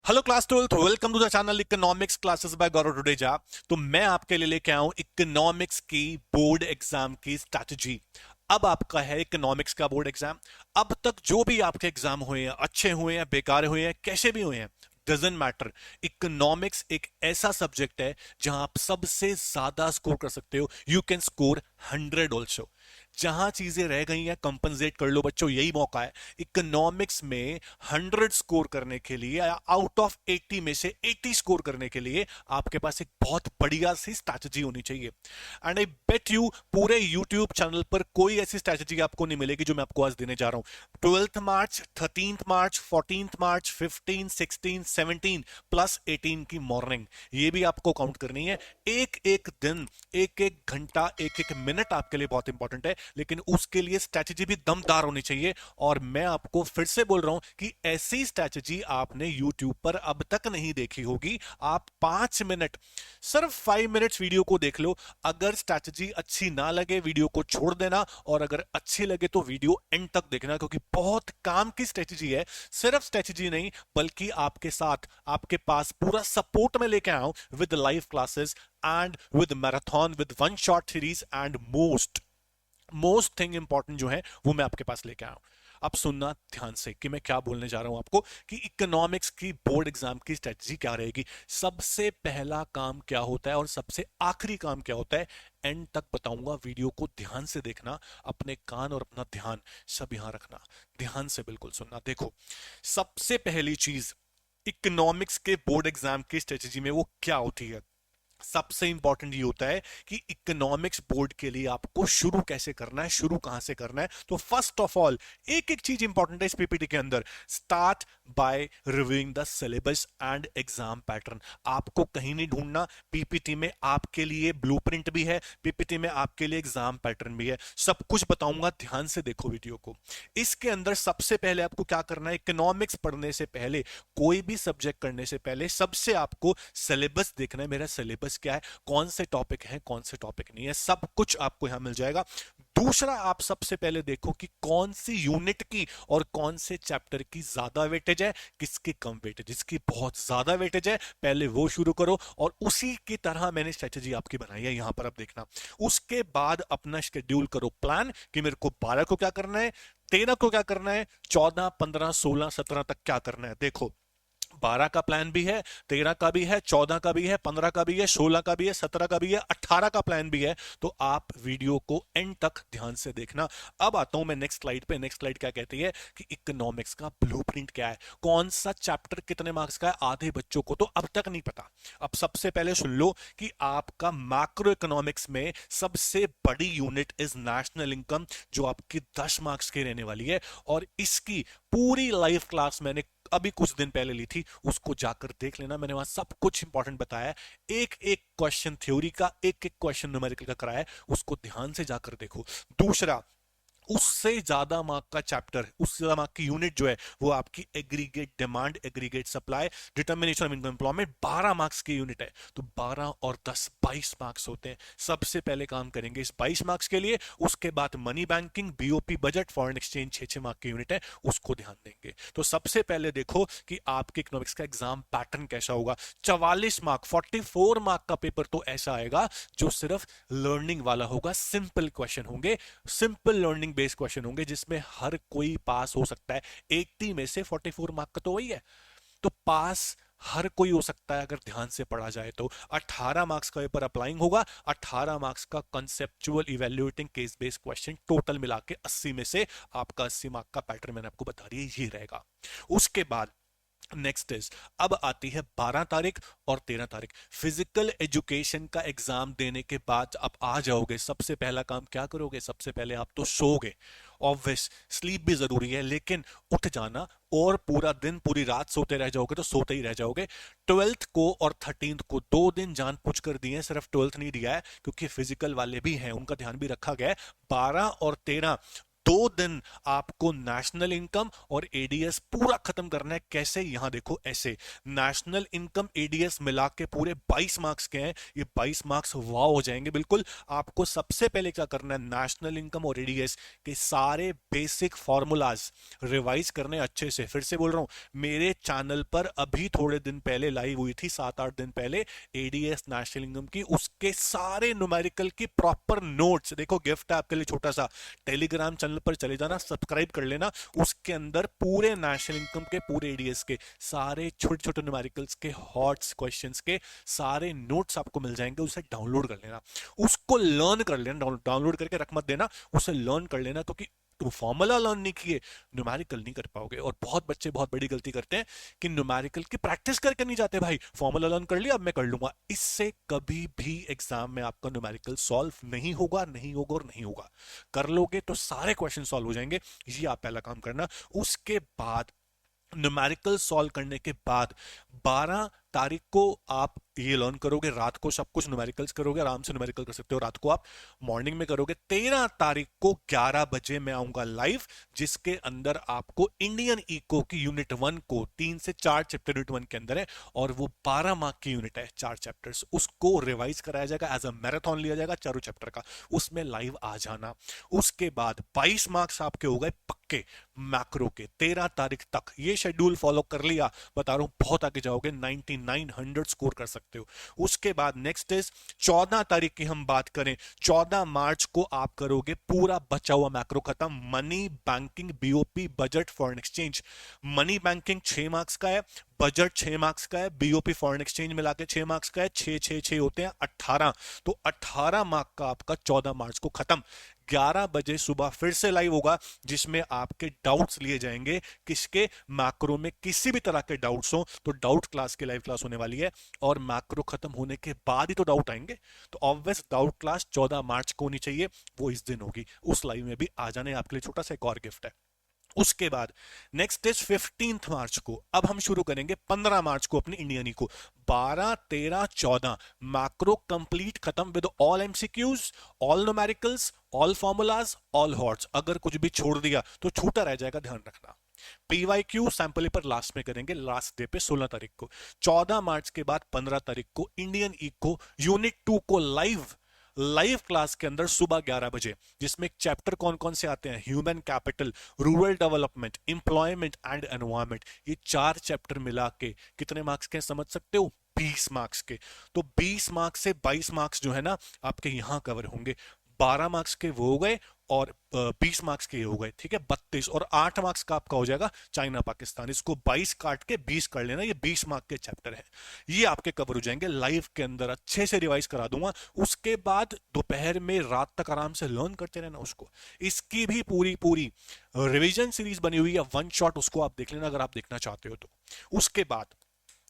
Hello class 12th, welcome to the channel economics classes by Gaurav Tuteja. तो मैं आपके लिए लेके आया हूं इकोनॉमिक्स की बोर्ड एग्जाम की स्ट्रैटेजी। अब आपका है इकोनॉमिक्स का बोर्ड एग्जाम। अब तक जो भी आपके एग्जाम हुए हैं, अच्छे हुए हैं, बेकार हुए हैं, कैसे भी हुए हैं, डजेंट मैटर। इकोनॉमिक्स एक ऐसा सब्जेक्ट है जहां आप सबसे ज्यादा स्कोर कर सकते हो। You can score 100 also. जहां चीजें रह गई हैं कंपनसेट कर लो बच्चों, यही मौका है। इकोनॉमिक्स में 100 स्कोर करने के लिए या आउट ऑफ 80 में से 80 स्कोर करने के लिए आपके पास एक बहुत बढ़िया सी स्ट्रैटेजी होनी चाहिए। एंड आई बेट यू पूरे यूट्यूब चैनल पर कोई ऐसी स्ट्रैटेजी आपको नहीं मिलेगी जो मैं आपको आज देने जा रहा हूं। 12th मार्च, 13th मार्च, 14th मार्च, 15, 16, 17 प्लस 18 की मॉर्निंग, ये भी आपको काउंट करनी है। एक एक दिन, एक एक घंटा, एक एक मिनट आपके लिए बहुत इंपॉर्टेंट है, लेकिन उसके लिए स्ट्रैटेजी भी दमदार होनी चाहिए। और मैं आपको फिर से बोल रहा हूं कि ऐसी स्ट्रैटेजी आपने यूट्यूब पर अब तक नहीं देखी होगी। आप 5 मिनट, सिर्फ 5 मिनट्स वीडियो को देख लो। अगर स्ट्रैटेजी अच्छी ना लगे वीडियो को छोड़ देना, और अगर अच्छी लगे तो वीडियो एंड तक देखना, क्योंकि बहुत काम की स्ट्रैटेजी है। सिर्फ स्ट्रैटेजी नहीं, बल्कि आपके साथ, आपके पास पूरा सपोर्ट में लेके आया हूं with live classes and with marathon, with one shot series and most most thing important जो है वो मैं आपके पास लेके आया हूं। अब सुनना ध्यान से कि मैं क्या बोलने जा रहा हूं आपको, कि इकोनॉमिक्स की बोर्ड एग्जाम की स्ट्रेटजी क्या रहेगी। सबसे पहला काम क्या होता है और सबसे आखिरी काम क्या होता है, एंड तक बताऊंगा। वीडियो को ध्यान से देखना, अपने कान और अपना ध्यान सब यहां रखना। ध्यान से बिल्कुल सुनना। देखो, सबसे पहली चीज इकोनॉमिक्स के बोर्ड एग्जाम की स्ट्रेटजी में वो क्या होती है। सबसे इंपॉर्टेंट ये होता है कि इकोनॉमिक्स बोर्ड के लिए आपको शुरू कैसे करना है, शुरू कहां से करना है। तो फर्स्ट ऑफ ऑल, एक एक चीज इंपॉर्टेंट है इस पीपीटी के अंदर। Start by reviewing the syllabus and exam pattern. आपको कहीं नहीं ढूंढना, पीपीटी में आपके लिए ब्लूप्रिंट भी है, पीपीटी में आपके लिए एग्जाम पैटर्न भी है। सब कुछ बताऊंगा, ध्यान से देखो वीडियो को। इसके अंदर सबसे पहले आपको क्या करना है, इकोनॉमिक्स पढ़ने से पहले, कोई भी सब्जेक्ट करने से पहले, सबसे आपको सिलेबस देखना है। मेरा सिलेबस क्या है, कौन से टॉपिक हैं, कौन से टॉपिक नहीं है, सब कुछ आपको यहां मिल जाएगा। दूसरा, आप सबसे पहले देखो कि कौन सी यूनिट की और कौन से चैप्टर की ज्यादा वेटेज है, किसकी कम वेटेज। जिसकी बहुत ज्यादा वेटेज है पहले वो शुरू करो, और उसी की तरह मैंने स्ट्रेटेजी आपकी बनाई है, यहां पर आप देखना। उसके बाद अपना शेड्यूल करो, प्लान, कि मेरे को 12 को क्या करना है, 13 को क्या करना है, 14, 15, 16, 17 तक क्या करना है। देखो, 12 का प्लान भी है, 13 का भी है, 14 का भी है, 15 का भी है, 16 का भी है, 17 का भी है, 18 का प्लान भी है। तो आप वीडियो को एंड तक ध्यान से देखना। अब आता हूं मैं नेक्स्ट स्लाइड पे। नेक्स्ट स्लाइड क्या कहती है कि इकोनॉमिक्स का ब्लूप्रिंट क्या है, कौन सा चैप्टर कितने मार्क्स का है। आधे बच्चों को तो अब तक नहीं पता। अब सबसे पहले सुन लो कि आपका मैक्रो इकोनॉमिक्स में सबसे बड़ी यूनिट इज नेशनल इनकम, जो आपकी 10 मार्क्स की रहने वाली है। और इसकी पूरी लाइव क्लास मैंने अभी कुछ दिन पहले ली थी, उसको जाकर देख लेना। मैंने वहां सब कुछ इंपॉर्टेंट बताया है। एक एक क्वेश्चन थ्योरी का, एक एक क्वेश्चन न्यूमेरिकल का कराया है, उसको ध्यान से जाकर देखो। दूसरा, उससे ज्यादा मार्क का चैप्टर, उससे ज्यादा मार्क की यूनिट जो है वो आपकी aggregate demand, aggregate supply, determination of income employment, 12 marks की यूनिट है। तो 12 और 10, 22 मार्क्स होते हैं। सबसे पहले काम करेंगे इस 22 मार्क्स के लिए। उसके बाद money banking, BOP, budget, foreign exchange, 6 6 mark की यूनिट है, उसको ध्यान देंगे। तो सबसे पहले देखो कि आपके इकोनॉमिक्स का एग्जाम पैटर्न कैसा होगा। 44 मार्क, 44 मार्क का पेपर तो ऐसा आएगा जो सिर्फ लर्निंग वाला होगा। सिंपल क्वेश्चन होंगे, सिंपल लर्निंग बेस्ड क्वेश्चन होंगे, जिसमें हर कोई पास हो सकता है। 80 में से 44 मार्क का तो वही है। तो पास हर कोई हो सकता है अगर ध्यान से पढ़ा जाए तो। 18 मार्क्स का पेपर अप्लाइंग होगा, 18 मार्क्स का conceptual evaluating case based question, total मिला के 80 में से आपका 80 मार्क का पैटर्न मैंने आपको बता दिया, ये रहेगा। उसके बाद नेक्स्ट इज, अब आती है 12 तारीख और 13 तारीख। फिजिकल एजुकेशन का एग्जाम देने के बाद आप आ जाओगे, सबसे पहला काम क्या करोगे, सबसे पहले आप तो सोओगे। ऑब्वियस, स्लीप भी जरूरी है, लेकिन उठ जाना। और पूरा दिन, पूरी रात सोते रह जाओगे तो सोते ही रह जाओगे। 12th को और 13th को 2 दिन जान पूछ कर दिए, सिर्फ 12th नहीं दिया है, क्योंकि फिजिकल वाले भी हैं, उनका ध्यान भी रखा गया है। 12 और 13 2 दिन आपको नेशनल इनकम और एडीएस पूरा खत्म करना है। कैसे? यहां देखो, ऐसे नेशनल इनकम एडीएस मिला के पूरे 22 मार्क्स के हैं। ये 22 मार्क्स वाव हो जाएंगे बिल्कुल। आपको सबसे पहले क्या करना है, नेशनल इनकम और एडीएस के सारे बेसिक फॉर्मूलाज रिवाइज करने अच्छे से। फिर से बोल रहा हूं, मेरे चैनल पर अभी थोड़े दिन पहले लाइव हुई थी, 7-8 दिन पहले, एडीएस नेशनल इनकम की, उसके सारे न्यूमेरिकल की प्रॉपर नोट्स। देखो गिफ्ट है आपके लिए छोटा सा, टेलीग्राम चैनल पर चले जाना, सब्सक्राइब कर लेना। उसके अंदर पूरे नेशनल इनकम के, पूरे एडीएस के सारे छोटे छोटे न्यूमेरिकल्स के हॉट्स क्वेश्चंस के सारे नोट्स आपको मिल जाएंगे। उसे डाउनलोड कर लेना, उसको लर्न कर लेना। डाउनलोड करके रख मत देना, उसे लर्न कर लेना, क्योंकि तुम फॉर्मूला लर्न नहीं किए न्यूमेरिकल नहीं कर पाओगे। और बहुत बच्चे बहुत बड़ी गलती करते हैं कि न्यूमेरिकल की प्रैक्टिस करके नहीं जाते। भाई फॉर्मूला लर्न कर लिया, अब मैं कर लूंगा। इससे कभी भी एग्जाम में आपका न्यूमेरिकल सॉल्व नहीं होगा, नहीं होगा और नहीं होगा। कर लोगे तो सारे क्वेश्चन सॉल्व हो जाएंगे। ये आप पहला काम करना। उसके बाद न्यूमेरिकल सॉल्व करने के बाद 12 तारीख को आप ये लर्न करोगे। रात को सब कुछ न्यूमेरिकल्स करोगे, आराम से न्यूमेरिकल कर सकते हो। रात को आप मॉर्निंग में करोगे। 13 तारीख को 11 बजे मैं आऊंगा लाइव, जिसके अंदर आपको इंडियन इको की यूनिट 1 को 3 से 4 चैप्टर यूनिट 1 के अंदर है, और वो 12 मार्क की यूनिट है, 4 चैप्टर्स। उसको रिवाइज कराया जाएगा, एज अ मैराथन लिया जाएगा चारों चैप्टर का। उसमें लाइव आ जाना। उसके बाद 22 मार्क्स आपके हो गए पक्के मैक्रो के 13 तारीख तक। ये शेड्यूल फॉलो कर लिया, बता रहा हूं बहुत आगे जाओगे, 9900 स्कोर कर सकते हो। उसके बाद नेक्स्ट इज 14 तारीख की हम बात करें, 14 मार्च को आप करोगे पूरा बचा हुआ मैक्रो खत्म। Money banking, BOP, budget, foreign exchange. Money banking 6 marks का है, बजट 6 मार्क्स का है, बीओपी फॉरेन एक्सचेंज मिला के 6 मार्क्स का है। 6 होते हैं 18, तो 18 मार्क का आपका 14 मार्च को खत्म। 11 बजे सुबह फिर से लाइव होगा, जिसमें आपके डाउट्स लिए जाएंगे। किसके? मैक्रो में किसी भी तरह के डाउट्स हो तो डाउट क्लास की लाइव क्लास होने वाली है। और मैक्रो खत्म होने के बाद ही तो डाउट आएंगे, तो ऑब्वियस डाउट क्लास 14 मार्च को होनी चाहिए, वो इस दिन होगी। उस लाइव में भी आ जाने, आपके लिए छोटा सा एक और गिफ्ट है। उसके बाद नेक्स्ट इज 15 मार्च को। अब हम शुरू करेंगे 15 मार्च को अपनी इंडियन इको। 12, 13, 14 मैक्रो कंप्लीट खत्म with all MCQs, all numericals, all formulas, all hots. अगर कुछ भी छोड़ दिया तो छूटा रह जाएगा, ध्यान रखना। पीवाईक्यू सैंपल पेपर लास्ट में करेंगे, लास्ट डे पे 16 तारीख को। 14 मार्च के बाद 15 तारीख को इंडियन इको यूनिट 2 को लाइव क्लास के अंदर सुबह 11 बजे, जिसमें चैप्टर कौन कौन से आते हैं? Human capital, rural development, employment and environment. ये 4 चैप्टर मिला के कितने मार्क्स के समझ सकते हो? 20 मार्क्स के। तो 20 मार्क्स से 22 मार्क्स जो है ना आपके यहां कवर होंगे। 12 मार्क्स के वो हो गए, और 20 मार्क्स के हो गए, ठीक है, 32। और 8 मार्क्स का आपका हो जाएगा चाइना पाकिस्तान। इसको 22 काट के 20 कर लेना, ये 20 मार्क्स के चैप्टर है। ये आपके कवर हो जाएंगे लाइव के अंदर, अच्छे से रिवाइज करा दूंगा। उसके बाद दोपहर में रात तक आराम से लर्न करते रहना उसको। इसकी भी पूरी पूरी रिवीजन सीरीज बनी हुई है, वन शॉट, उसको आप देख लेना अगर आप देखना चाहते हो तो। उसके बाद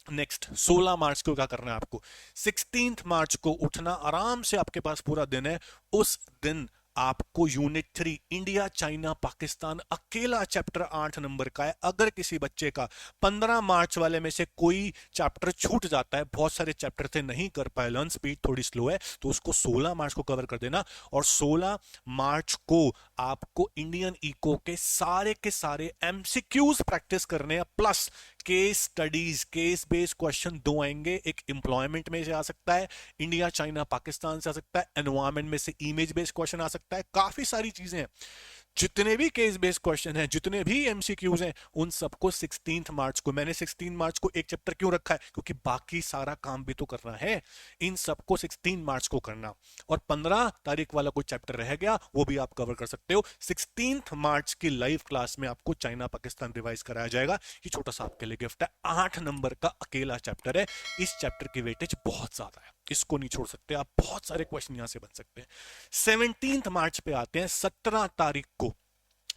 नेक्स्ट 16 मार्च को क्या करना है आपको? 16 मार्च को उठना, आराम से आपके पास पूरा दिन है। उस दिन आपको यूनिट 3 इंडिया चाइना पाकिस्तान अकेला चैप्टर 8 नंबर का है। अगर किसी बच्चे का 15 मार्च वाले में से कोई चैप्टर छूट जाता है, बहुत सारे चैप्टर थे नहीं कर पाए, लर्न स्पीड थोड़ी स्लो है, तो उसको 16 मार्च को कवर कर देना। और 16 मार्च को आपको इंडियन इको के सारे एमसीक्यूज प्रैक्टिस करने हैं, plus case studies, case based question 2 आएंगे। एक एम्प्लॉयमेंट में से आ सकता है, इंडिया चाइना पाकिस्तान से आ सकता है, एनवायरमेंट में से इमेज बेस्ड क्वेश्चन आ सकता है। काफी सारी चीजें हैं। जितने भी केस बेस्ड क्वेश्चन हैं, जितने भी एमसीक्यूज हैं, उन सबको 16 मार्च को। मैंने 16 मार्च को एक चैप्टर क्यों रखा है? क्योंकि बाकी सारा काम भी तो करना है। इन सबको 16 मार्च को करना। और 15 तारीख वाला कोई चैप्टर रह गया, वो भी आप कवर कर सकते हो। 16 मार्च की लाइव क्लास में आपको चाइना पाकिस्तान रिवाइज कराया जाएगा। ये छोटा सा आपके लिए गिफ्ट है। 8 नंबर का अकेला चैप्टर है। इस चैप्टर की वेटेज बहुत ज्यादा है, इसको नहीं छोड़ सकते आप। बहुत सारे क्वेश्चन यहां से बन सकते हैं। 17 मार्च पे आते हैं। 17 तारीख को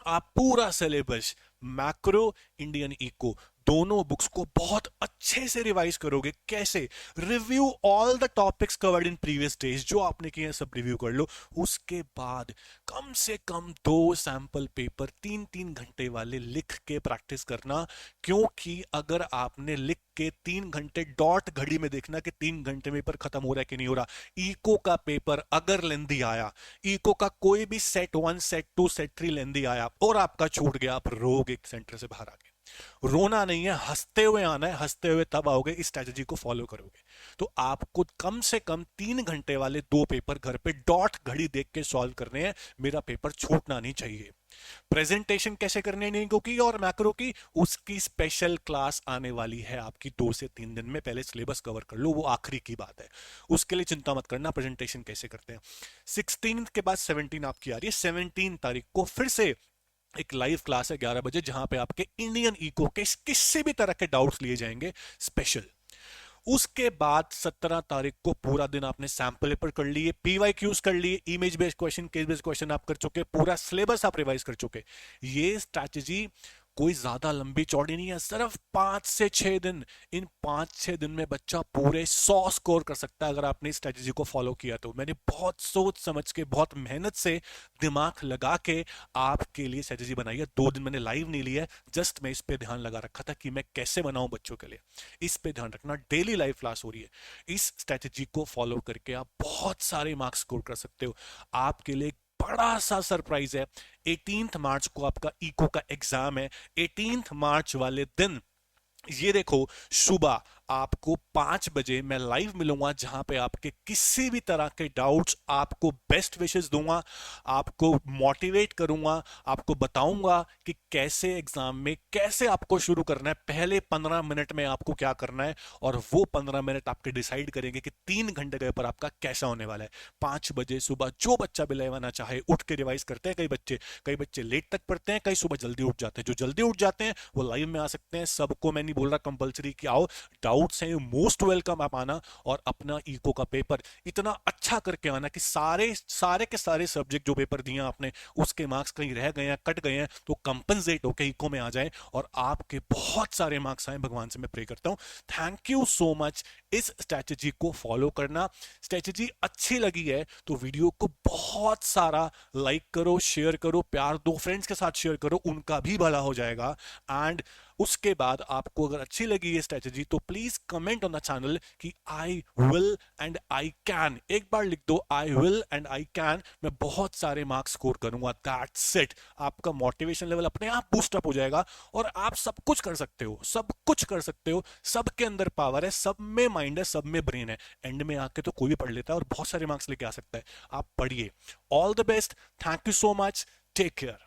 आप पूरा सिलेबस मैक्रो, इंडियन इको दोनों बुक्स को बहुत अच्छे से रिवाइज करोगे। कैसे? Review all the topics covered in previous days, जो आपने किए हैं सब रिव्यू कर लो। उसके बाद कम से कम 2 सैंपल पेपर 3-3 घंटे वाले लिख के प्रैक्टिस करना, क्योंकि अगर आपने लिख के 3 घंटे डॉट घड़ी में देखना कि 3 घंटे में पेपर खत्म हो रहा है कि नहीं हो रहा। इको का पेपर अगर लेंदी आया, इको का कोई भी सेट 1 सेट 2 सेट 3 लेंदी आया और आपका छूट गया, आप रोगे सेंटर से बाहर आके। रोना नहीं है, हंसते हुए आना है। हंसते हुए तब आओगे इस स्ट्रेटजी को फॉलो करोगे। तो आपको कम से कम 3 घंटे वाले 2 पेपर घर पे डॉट घड़ी देख के सॉल्व करने हैं। मेरा पेपर छूटना नहीं चाहिए। प्रेजेंटेशन कैसे करनी है नीको की और मैक्रो की, उसकी स्पेशल क्लास आने वाली है आपकी 2 से 3 दिन में। पहले सिलेबस कवर कर लो, वो आखिरी की बात है। उसके लिए चिंता मत करना, प्रेजेंटेशन कैसे करते हैं। 16 के बाद 17 आपकी आ रही है। 17 तारीख को फिर से एक लाइव क्लास है 11 बजे, जहां पे आपके इंडियन इको के किसी भी तरह के डाउट्स लिए जाएंगे स्पेशल। उसके बाद 17 तारीख को पूरा दिन आपने सैंपल पेपर कर लिए, पीवाईक्यूज कर लिए, image based question, case based question आप कर चुके, पूरा सिलेबस आप रिवाइज कर चुके। ये स्ट्रैटेजी कोई ज्यादा लंबी चौड़ी नहीं है, सिर्फ 5 से 6 दिन। इन 5-6 दिन में बच्चा पूरे 100 स्कोर कर सकता है अगर आपने इस स्ट्रेटजी को फॉलो किया तो। मैंने बहुत सोच समझ के, बहुत मेहनत से, दिमाग लगा के आपके लिए स्ट्रेटजी बनाई है। 2 दिन मैंने लाइव नहीं लिया, जस्ट मैं इस पे ध्यान लगा रखा था कि मैं कैसे बनाऊं बच्चों के लिए। इस पे ध्यान रखना, डेली लाइव क्लास हो रही है। इस स्ट्रेटजी को फॉलो करके आप बहुत सारे मार्क्स स्कोर कर सकते हो। आपके लिए बड़ा सा सरप्राइज है, 18 मार्च को आपका इको का एग्जाम है। 18 मार्च वाले दिन ये देखो, सुबह आपको 5 बजे मैं लाइव मिलूंगा, जहां पे आपके किसी भी तरह के डाउट्स, आपको बेस्ट विशेस दूंगा, आपको मोटिवेट करूंगा, आपको बताऊंगा कि कैसे एग्जाम में कैसे आपको शुरू करना है। पहले 15 मिनट में आपको क्या करना है, और वो 15 मिनट आपके डिसाइड करेंगे कि 3 घंटे के ऊपर आपका कैसा होने वाला है। 5 बजे सुबह जो बच्चा भी लाइव आना चाहे उठ के रिवाइज करते हैं। कई बच्चे लेट तक पढ़ते हैं, कई सुबह जल्दी उठ जाते हैं। जो जल्दी उठ जाते हैं वो लाइव में आ सकते हैं। सबको मैं नहीं बोल रहा कंपलसरी कि आओ, डाउट्स हैं मोस्ट वेलकम आप आना, और अपना इको का पेपर इतना अच्छा करके आना कि सारे सारे के सारे सब्जेक्ट जो पेपर दिए आपने उसके मार्क्स कहीं रह गए हैं, कट गए हैं, तो कंपनसेट होकर इको में आ जाए और आपके बहुत सारे मार्क्स आए। भगवान से मैं प्रे करता हूं। Thank you so much. इस स्ट्रेटजी को फॉलो करना। स्ट्रेटजी अच्छी लगी है तो वीडियो को बहुत सारा लाइक करो, शेयर करो, प्यार दो, फ्रेंड्स के साथ शेयर करो, उनका भी भला हो जाएगा। एंड उसके बाद आपको अगर अच्छी लगी ये स्ट्रेटजी तो please comment on the channel कि I will and I can. एक बार लिख दो I will and I can, मैं बहुत सारे मार्क्स स्कोर करूंगा। That's it. आपका मोटिवेशन लेवल अपने आप बूस्ट अप हो जाएगा और आप सब कुछ कर सकते हो, सब कुछ कर सकते हो। सबके अंदर पावर है, सब में माइंड है, सब में ब्रेन है। एंड में आके तो कोई भी पढ़ लेता है और बहुत सारे मार्क्स लेके आ सकता है। आप पढ़िए। All the best. Thank you so much. Take care.